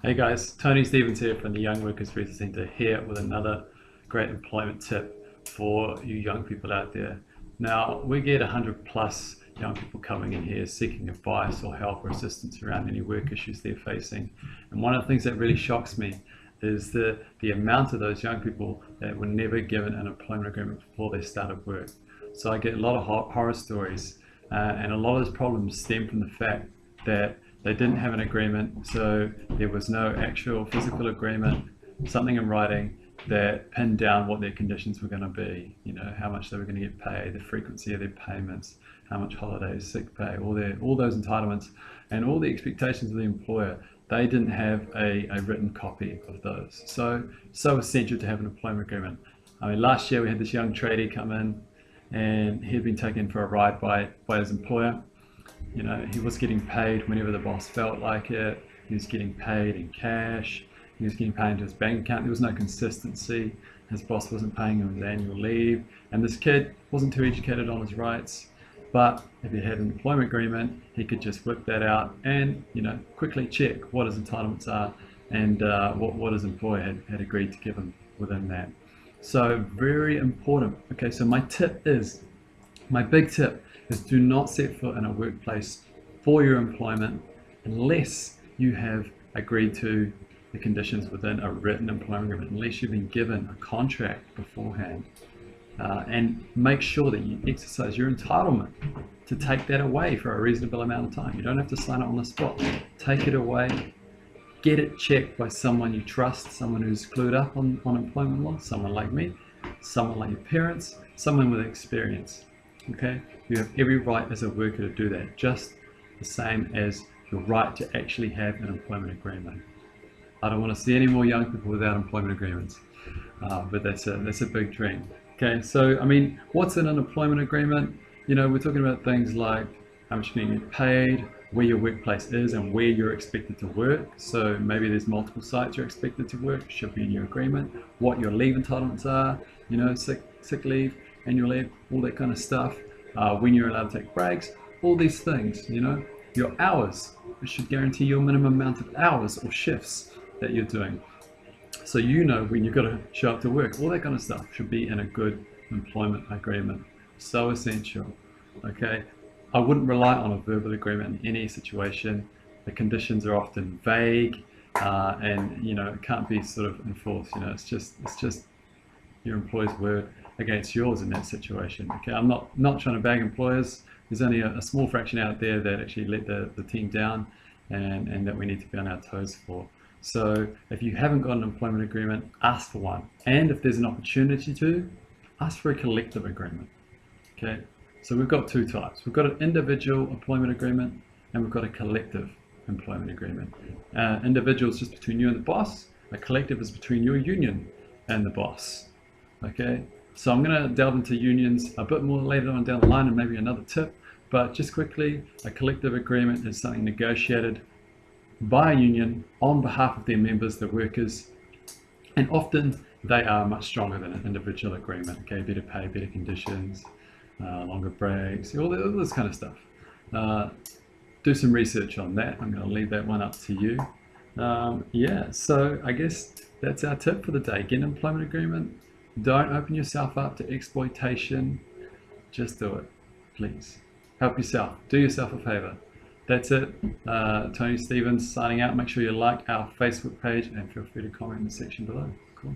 Hey guys, Tony Stevens here from the Young Workers Resource Centre, here with another great employment tip for you young people out there. Now, we get 100 plus young people coming in here seeking advice or help or assistance around any work issues they're facing. And one of the things that really shocks me is the amount of those young people that were never given an employment agreement before they started work. So I get a lot of horror stories, and a lot of those problems stem from the fact that they didn't have an agreement, so there was no actual physical agreement, something in writing that pinned down what their conditions were going to be, you know, how much they were going to get paid, the frequency of their payments, how much holidays, sick pay, all those entitlements, and all the expectations of the employer. They didn't have a written copy of those. So essential to have an employment agreement. I mean, last year we had this young tradie come in, and he'd been taken for a ride by his employer. You know, he was getting paid whenever the boss felt like it. He was getting paid in cash. He was getting paid into his bank account. There was no consistency. His boss wasn't paying him his annual leave. And this kid wasn't too educated on his rights. But if he had an employment agreement, he could just whip that out and, you know, quickly check what his entitlements are and what his employer had agreed to give him within that. So very important. Okay, so my big tip is do not set foot in a workplace for your employment unless you have agreed to the conditions within a written employment agreement, unless you've been given a contract beforehand. And make sure that you exercise your entitlement to take that away for a reasonable amount of time. You don't have to sign it on the spot. Take it away, get it checked by someone you trust, someone who's clued up on employment law, someone like me, someone like your parents, someone with experience. Okay, you have every right as a worker to do that, just the same as your right to actually have an employment agreement. I don't want to see any more young people without employment agreements, but that's a big dream. Okay, so I mean, what's in an employment agreement? You know, we're talking about things like how much you're going to get paid, where your workplace is and where you're expected to work. So maybe there's multiple sites you're expected to work, should be in your agreement. What your leave entitlements are, you know, sick leave, annual leave, all that kind of stuff. When you're allowed to take breaks, all these things, you know. Your hours, it should guarantee your minimum amount of hours or shifts that you're doing. So you know when you've got to show up to work, all that kind of stuff should be in a good employment agreement. So essential, okay? I wouldn't rely on a verbal agreement in any situation. The conditions are often vague, and you know, it can't be sort of enforced. You know, it's just your employer's word against yours in that situation. Okay, I'm not trying to bag employers. There's only a small fraction out there that actually let the team down, and that we need to be on our toes for. So if you haven't got an employment agreement, ask for one. And if there's an opportunity to, ask for a collective agreement. Okay, so we've got two types. We've got an individual employment agreement and we've got a collective employment agreement. Individual is just between you and the boss. A collective is between your union and the boss. Okay, so I'm going to delve into unions a bit more later on down the line and maybe another tip, but just quickly, a collective agreement is something negotiated by a union on behalf of their members, the workers, and often they are much stronger than an individual agreement. Okay, better pay, better conditions, longer breaks, all this kind of stuff. Do some research on that. I'm going to leave that one up to you. Yeah, so I guess that's our tip for the day. Get an employment agreement. Don't open yourself up to exploitation. Just do it, please. Help yourself. Do yourself a favor. That's it. Tony Stevens signing out. Make sure you like our Facebook page and feel free to comment in the section below. Cool.